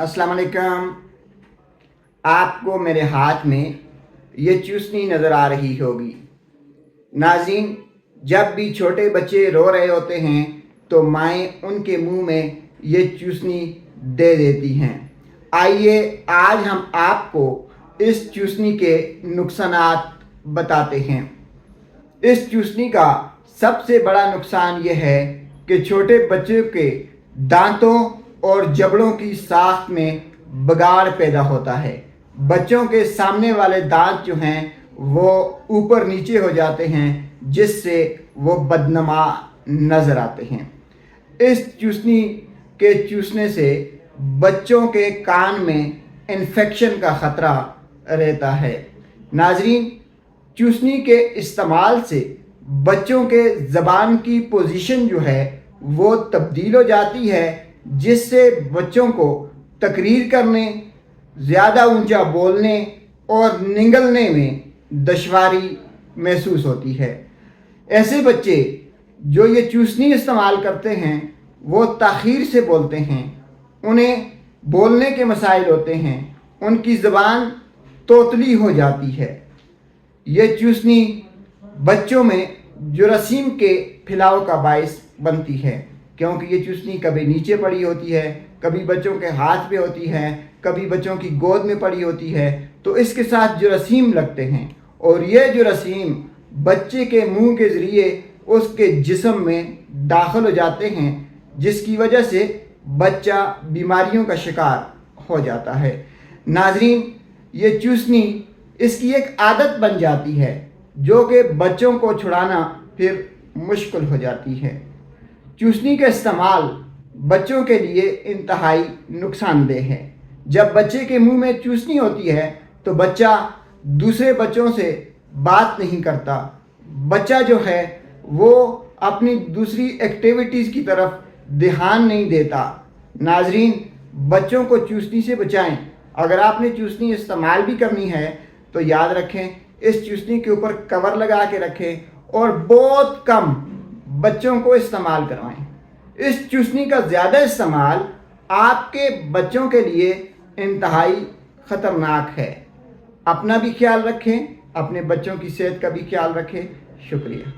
अस्सलाम वालेकुम। आपको मेरे हाथ में ये चूसनी नज़र आ रही होगी। नाज़रीन, जब भी छोटे बच्चे रो रहे होते हैं तो माएँ उनके मुंह में ये चूसनी दे देती हैं। आइए आज हम आपको इस चूसनी के नुकसानात बताते हैं। इस चूसनी का सबसे बड़ा नुकसान ये है कि छोटे बच्चों के दांतों और जबड़ों की साख्त में बिगाड़ पैदा होता है। बच्चों के सामने वाले दांत जो हैं वो ऊपर नीचे हो जाते हैं, जिससे वो बदनमा नज़र आते हैं। इस चूसनी के चूसने से बच्चों के कान में इन्फेक्शन का ख़तरा रहता है। नाज़रीन, चूसनी के इस्तेमाल से बच्चों के ज़बान की पोजीशन जो है वो तब्दील हो जाती है, जिससे बच्चों को तकरीर करने, ज़्यादा ऊंचा बोलने और निगलने में दुश्वारी महसूस होती है। ऐसे बच्चे जो ये चूसनी इस्तेमाल करते हैं वो ताख़ीर से बोलते हैं, उन्हें बोलने के मसाइल होते हैं, उनकी ज़बान तोतली हो जाती है। ये चूसनी बच्चों में जुरासीम के फैलाव का बाइस बनती है, क्योंकि ये चूसनी कभी नीचे पड़ी होती है, कभी बच्चों के हाथ पे होती है, कभी बच्चों की गोद में पड़ी होती है, तो इसके साथ जुरासीम लगते हैं और ये जुरासीम बच्चे के मुंह के ज़रिए उसके जिस्म में दाखिल हो जाते हैं, जिसकी वजह से बच्चा बीमारियों का शिकार हो जाता है। नाज़रीन, ये चूसनी इसकी एक आदत बन जाती है जो कि बच्चों को छुड़ाना फिर मुश्किल हो जाती है। चूसनी का इस्तेमाल बच्चों के लिए इंतहाई नुकसानदेह है। जब बच्चे के मुंह में चूसनी होती है तो बच्चा दूसरे बच्चों से बात नहीं करता, बच्चा जो है वो अपनी दूसरी एक्टिविटीज़ की तरफ ध्यान नहीं देता। नाज़रीन, बच्चों को चूसनी से बचाएं। अगर आपने चूसनी इस्तेमाल भी करनी है तो याद रखें, इस चूसनी के ऊपर कवर लगा के रखें और बहुत कम बच्चों को इस्तेमाल करवाएं। इस चूसनी का ज़्यादा इस्तेमाल आपके बच्चों के लिए इंतहाई ख़तरनाक है। अपना भी ख्याल रखें, अपने बच्चों की सेहत का भी ख्याल रखें। शुक्रिया।